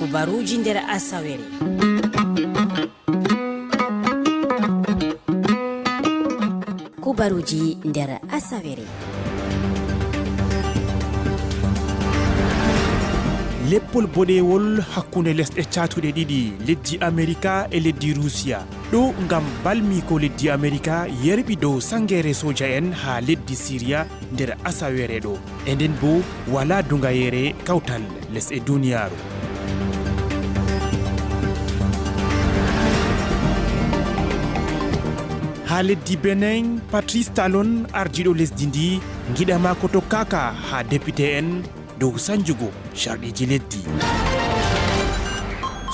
kubaruji nder asawere. Kubaruji nder asawere. leppol boɗewol hakkunde lesɗe catuɗe ɗiɗi leddi Amerika e leddi Rusiya ɗo ngam balmi ko leddi Amerika yerɓi dow sangere soja en ha leddi Syria nder asawere ɗo e nden bo wala dungayere kawtal lesɗe duniyaru. ha leddi Benin Patrice Talon ardiɗo lesdi ndi giɗa mako tokkaka ha député en dow sanjugo sharɗiji leddi.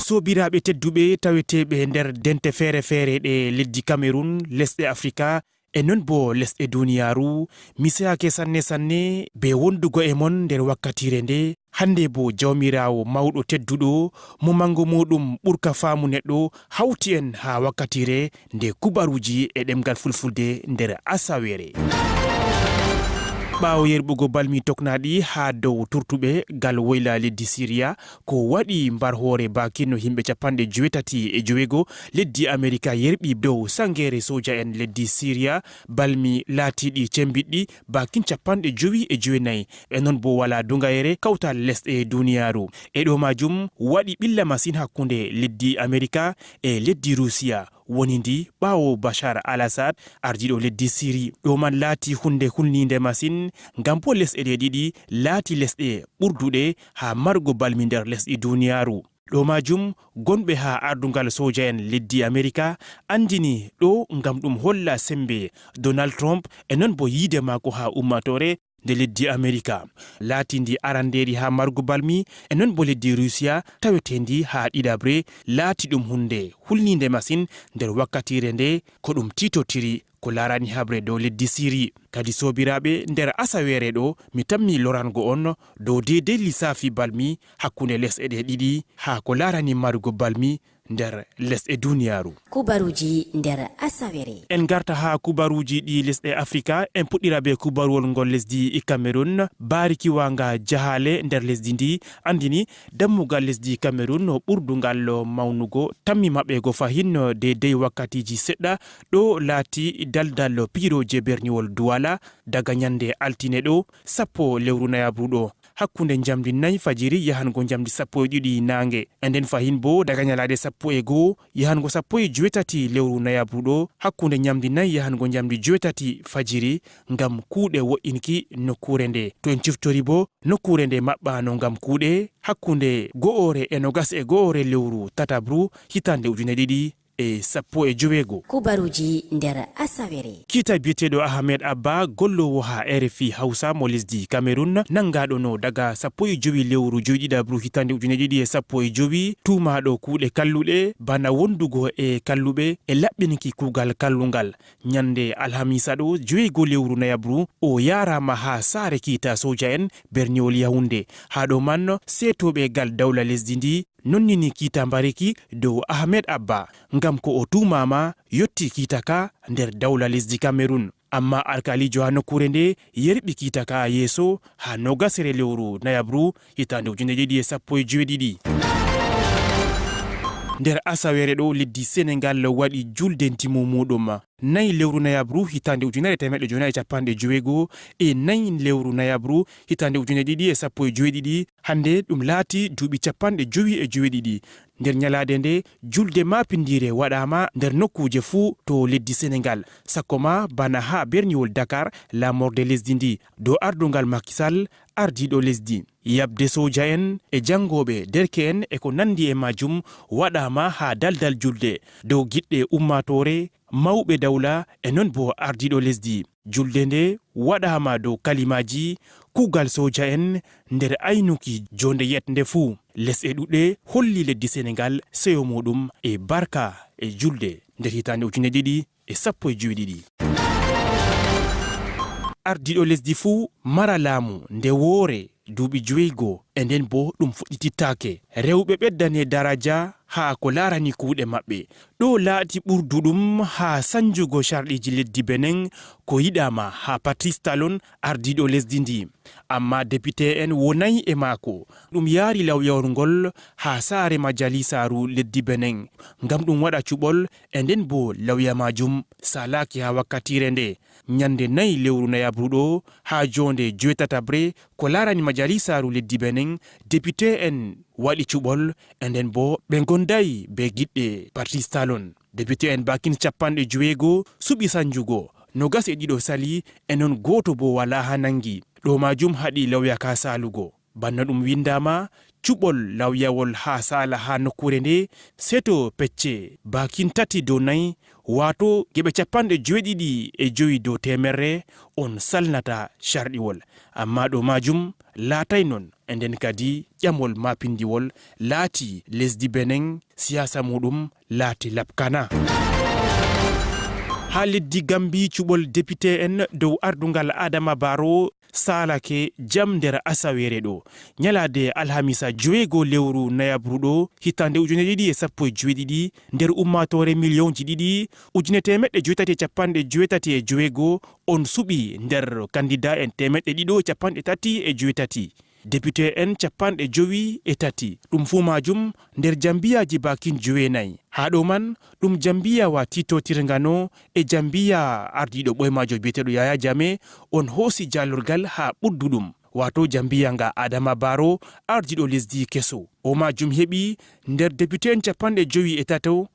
Sobiraɓe tedduɓe taweteɓe nder dente feere ɗe leddi Cameroun, lesɗe Afrika e non bo lesɗe duniyaru, miseyake sanne be wondugo e mon nder wakkatire nde. Hande bo jawmirawo mawɗo tedduɗo mo mango muɗum ɓurka faamu neɗɗo hawti en ha wakkatire nde kubaruji e ɗemgal fulfulde nder asawere. ɓaawo yerɓugo balmi toknaɗi ha dow turtuɓe gal woyla leddi Syria ko waɗi mbar hoore bakino himɓe 85 leddi Amerika yerɓi dow sangere soja en leddi Syria balmi laatiɗi cembiɗɗi bakin 59 e non bo wala dungayere kawtal lesɗe duniyaru e ɗo majum waɗi ɓilla masine hakkunde leddi Amerika e leddi Rusiya woni ndi ɓaawo Bashar al-Assad ardiɗo leddi Syrie. ɗo man laati hunde hulninde masine ngam bo lesɗe ɗe ɗiɗi laati lesɗe ɓurduɗe ha margo balmi nder lesɗi duniyaru. ɗo majum gonɓe ha ardungal soja en leddi Amerika andini ɗo ngam ɗum holla sembe Donald Trump e non bo yiide mako ha ummatore de leddi Amerika. Laatindi aranderi ha margo balmi e non bo leddi Rusiya tawetendi ha ɗiɗabre laati ɗum hunde hulninde masine nder wakkatire nde ko ɗum titotiri ko larani habre dow leddi Syrie. Kadi sobiraɓe nder asawere ɗo mi tammi lorango on dow dedei lissafi balmi hakkunde lesɗe ɗe ɗiɗi ha ko larani marugo balmi nder lesɗe duniyaru. Kubaruji nder asawere. En garta ha kubaruji ɗi lesɗe Afrika en puɗɗira be kubaruwol ngol lesdi Cameroun. Bariki wanga jahale nder lesdi ndi andini dammugal lesdi Cameroun no ɓurdugal mawnugo tammi maɓɓe go fahin dedei wakkatiji seɗɗa ɗo laati daldal piiroje berniwol Douala daga nyande altine ɗo 10 lewru nayabru ɗo hakkunde jamdi 4 fajiri yahango jamdi 12 nange e nden fahin bo daga nyalade 11 yahango 18 lewru nayabru ɗo hakkunde jamdi 4 yahango jamdi 8 fajiri ngam kuuɗe wo'inki nokkure nde. To en ciftori bo nokkure nde maɓɓano ngam kuuɗe hakkunde 21 lewru tatabru hitande 2015. Kubaruji nder asawere. Kita biyeteɗo Ahmed Abba gollowo ha RFI Hausa mo lesdi Cameroun nangaɗo no daga 15 lewru joyiɗiɗabru hitande 2015 tumaɗo kuuɗe kalluɗe bana wondugo e kalluɓe e laɓɓinki kuugal kallungal. Nyande alhamisa ɗo 5 lewru nayabru o yarama ha saare kiita soja en berniwol Yaounde. Ha ɗo man setoɓe gal dawla lesdi ndi nonnini kiita mbariki dow Ahmed Abba ngam ko o tumama yotti kiita ka nder dawla lesdi Cameroun. Amma alkalijo ha nokkure nde yerɓi kiita ka yeeso ha 20 lewru nayabru hitande 2017. nder asawere ɗo leddi Senegal waɗi julde ntimo muɗum 4 lewru nayabru hitande 1950 e 4 lewru nayabru hitande 2017 hande ɗum laati duuɓi 59 nder nyalade nde julde mapindire waɗama nder nokkuje fuu to leddi Senegal sakkoma bana ha berniwol Dakar lamorde lesdi ndi dow ardungal Macky Sall ardiɗo lesdi. Yabde soja en e jangoɓe derke en e ko nandi e majum waɗama ha daldal julde dow giɗɗe ummatore mawɓe dawla e non bo ardiɗo lesdi. Julde nde waɗama dow kalimaji kugal soja en nder aynuki jonde yetnde fuu. Lesɗe ɗuɗɗe holli leddi Senegal seyo muɗum e barka e julde nder hitande 2017. Ardiɗo lesdi fuu mara laamu nde woore duuɓi joweego e nden bo ɗum fuɗɗitittaake rewɓe ɓeddane daraja haa ko laarani kuuɗe maɓɓe ɗo laati ɓurduɗum haa sanjugo sharɗiji leddi Benin ko yiɗama haa Patrice Talon ardiɗo lesdi ndi amma député en wonayi e maako ɗum yaari lawyawol ngol haa saare majalisaru leddi Benin ngam ɗum waɗa cuɓol e nden bo lawya majum salaki haa wakkatire nde nyande 4 lewru Noyabru ɗo haa jonde 8 ko laarani majalisaru leddi Benin député en waɗi cuɓol e nden bo ɓe gondayi be giɗɗe Patrice Talon député en bakin 50 suɓi sanjugo 22 sali e non goto bo wala ha nangi ɗo majum haɗi lawya ka salugo banna ɗum windama cuɓol lawyawol ha sala ha nokkure nde seto pecce bakin 3 wato geɓe 75 dow temerre on salnata sharɗiwol amma ɗo majum laatay non e nden kadi ƴamol mapindiwol laati lesdi Benin siyasa muɗum laati labkana ha leddi Gambi cuɓol député en dow ardungal Adama Barrow salake jam nder asawere ɗo nyalade alhamisa 9 lewru Noyabru ɗo hitande 2017 nder ummatore millionji 2 1989 on suɓi nder candidat en 238 député en 53 ɗum fu majum nder jambiyaji bakin 9 ha ɗo man ɗum jambiya wa Tito Tirngano e jambiya ardiɗo ɓoymajo biyeteɗo Yaya Jammeh on hoosi jalurgal ha ɓudduɗum wato jambiya nga Adama Barrow ardiɗo lesdi keso o majum heɓi nder député en 53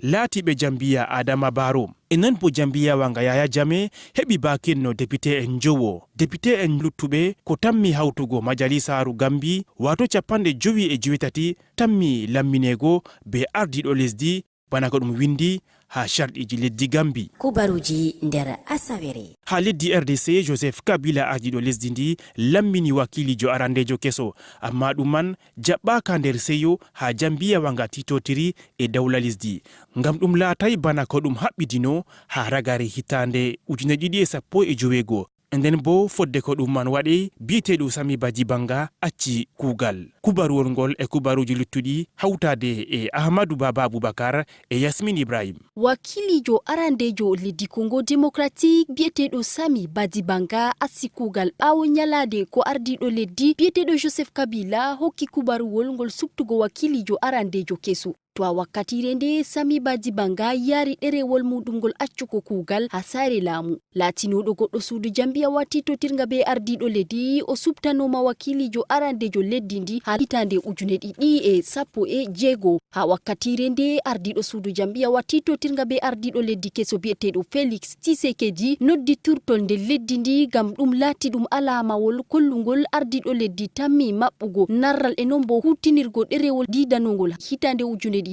laatiɓe jambiya Adama Barrow e non bo jambiya wanga Yaya Jammeh heɓi bakin no député en jowo député en luttuɓe ko tammi hawtugo majalisaru Gambi wato 58 tammi lamminego be ardiɗo lesdi bana ko ɗum windi ha sharɗiji leddi Gambi kubaruji nder asawere ha leddi RDC Joseph Kabila ardiɗo lesdi ndi lammini wakilijo arandejo keso amma ɗum man jaɓɓaka nder seyo ha jambiya wanga titotiri e dawla lesdi ngam ɗum laatay bana ko ɗum haɓɓidino ha ragare hitande 2019 nden bo fodde ko ɗum man waɗi biyeteɗo Sami Badjibanga acci kuugal kubaruwol ngol e kubaruji luttuɗi hawtade e Ahmadou Baba Aboubacar e Yasmine Ibrahim wakilijo arandejo leddi Congo démocratique biyeteɗo Sami Badjibanga acci kuugal ɓawo nyalade ko ardiɗo leddi biyeteɗo Joseph Kabila hokki kubaruwol ngol subtugo wakilijo arandejo keso to a wakkatire nde Sami Badjibanga yari ɗerewol muɗum ngol accugo kuugal ha saare laamu latinoɗo goɗɗo suudu jambiya wati totirga be ardiɗo leddi o subtanoma wakilijo arandejo leddi ndi ha hitande 2016 ha wakkatire nde ardiɗo suudu jambiya wati totirga be ardiɗo leddi keso biyeteɗo Félix Tshisekedi noddi turtol nde leddi ndi gam ɗum lati ɗum alamawol kollungol ardiɗo leddi tammi maɓɓugo narral e non bo hutinirgo ɗerewol didanogol hitande 2016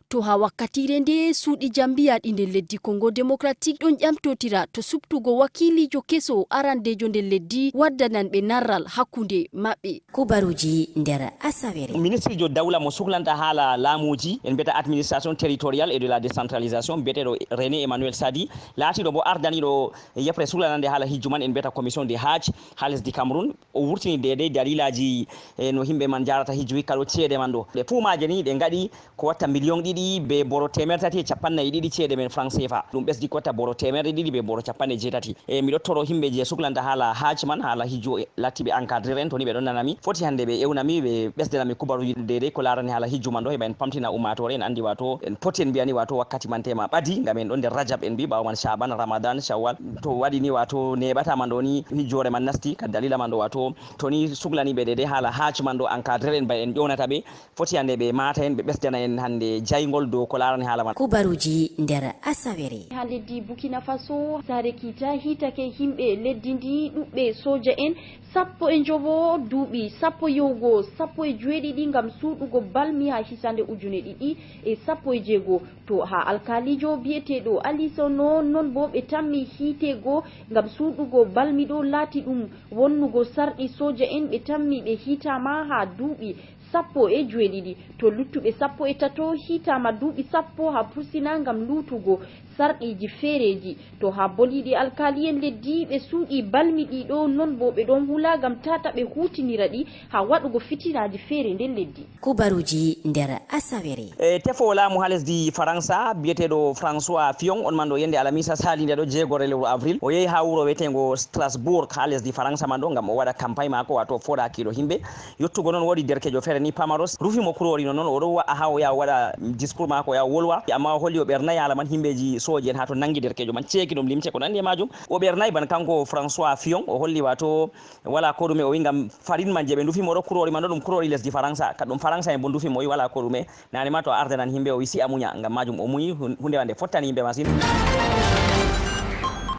to ha wakkatire nde suudi jambiya ɗi nder leddi Congo démocratique ɗon ƴamtotira to subtugo wakilijo keso arandejo nder leddi waddanan ɓe narral hakkunde maɓɓe kubaruji nder asawere ministre jo dawla mo suhlanta haala laamuji en mbiyata administration territoriale et de la décentralisation mbiyeteɗo René Emmanuel Sadi laatiɗo bo ardaniɗo yepre suhlanande haala hijju man en mbiyata commission de hajj ha lesdi Cameroun o wurtini dede dalilaji no himɓe man jarata hijju hikkaɗo ceede man ɗo ɗe fuumaje ni ɗe gaɗi ko watta 2 million be boro 342 ceede men franc CFA ɗum ɓesdi ko watta boro 200 be boro 80 e miɗo toro himɓe je suhlanta haala hajj man haala hijju latti ɓe encadré en to ni ɓe ɗon nanami foti hande ɓe ewnami ɓe ɓesdanami kubaruji dede ko larani haala hijju man ɗo heɓa en pamtina ummatore en andi wato en poti en mbiyani wato wakkati man tema ɓadi ngam en ɗon nder Rajab en mbi ɓawo man Shaban Ramadan Shawwal to waɗi ni wato neɓata man ɗo ni hijjore man nasti ka dalila man ɗo wato to ni suhlani ɓe dede haala hajj man ɗo encadré en ba en ƴownata ɓe foti hande ɓe mata en ɓe ɓesdana en hande jaygol dow ko larani haala man kubaruji nder asawere ha leddi Burkina Faso sare kita hitake himɓe leddi ndi ɗuɓɓe soja en 19 duuɓi 17 ngam suuɗugo balmi ha hisande 2016 to ha alkalijo biyeteɗo Alisono non bo ɓe tammi hitego ngam suuɗugo balmi ɗo laati ɗum wonnugo sarɗi soja en ɓe tammi ɓe hitama ha duuɓi 17 to luttuɓe 13 hitama duuɓi 10 ha pursina ngam lutugo sarɗiji feereji to ha boliɗi alkaliyen leddi ɓe suuɗi balmiɗi ɗo non bo ɓe ɗon hula gam tata ɓe hutinira ɗi ha waɗugo fitinaji feere nder leddi. kubaruji nder asawere. Tefowo laamu ha lesdi Faransa biyeteɗo François Fillon on man ɗo yende alamisa sali nde ɗo 6 lewru avril o yehi ha wuro wiyetego Strasbourg ha lesdi Faransa man ɗo gam o waɗa campagne mako wato foɗa hakkilo himɓe. Yottugo noon woodi derkejo feere ni pamaros rufimo kurori noon oɗo wa'a ha o yaha waɗa discours mako o yaha wolwa amma o holli o ɓernayi ala man himɓeji soji en ha to nangi derkejo man ceeki ɗum limce ko nandi e majum o ɓernayi ban kanko François Fillon o holli wato wala ko ɗume o wi gam farine man je ɓe dufimo ɗo kurori man ɗo ɗum kurori lesdi Faransa ka ɗum Faransa en bo dufimo o wi wala ko ɗume nane ma to a ardanan himɓe o wi si a muña gam majum o muñi hunde wande fottani yimɓe masine.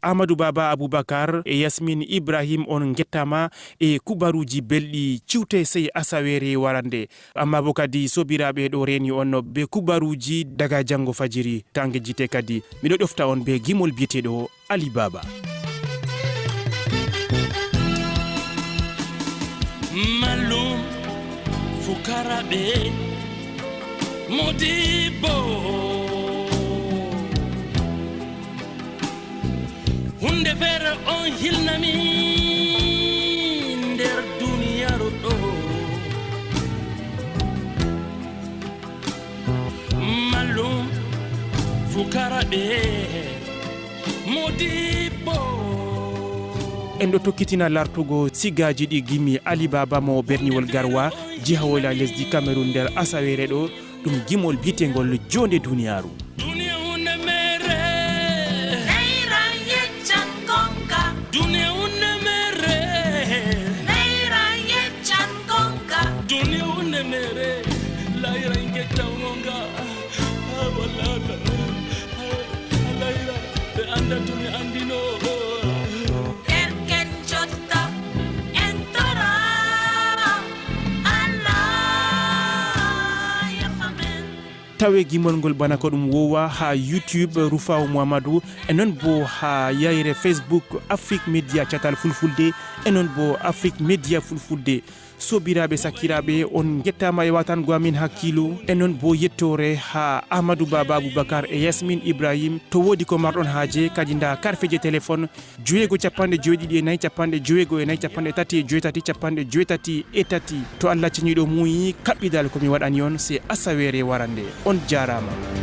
Amadou Baba Aboubacar e Yasmine Ibrahim on gettama e kubaruji belɗi ciwte sey asawere warande amma bo kadi sobiraɓe ɗo reni on be kubaruji daga janggo fajiri tangue jite kadi miɗo ɗofta on be gimol biyeteɗo Ali Baba. Malum fukaraɓe modibo hunde feere on hilnami nder duniyaru ɗo mallum fukaraɓe modibo. En ɗo tokkitina lartugo sigaji ɗi gimmi Ali Baba mo berniwol garwa jihawola lesdi Cameroun nder asawere ɗo ɗum gimol biyetegol jonde duniyaru. tawe gimol ngol bana ko ɗum wowa ha YouTube Rufaw Mouhamadou e non bo ha yayre Facebook Afrique Media Catal Fulfulde e non bo Afrique Media Fulfulde. Sobiraɓe sakiraɓe on gettama e watango amin hakkilo e non bo yettore ha Amadou Baba Aboubacar e Yasmine Ibrahim to wodi ko marɗon haaje kadi nda karfeje téléphone 9.4 to Allah ceniɗo muyi kaɓɓidal komi waɗani on c'est asawere warande on jarama.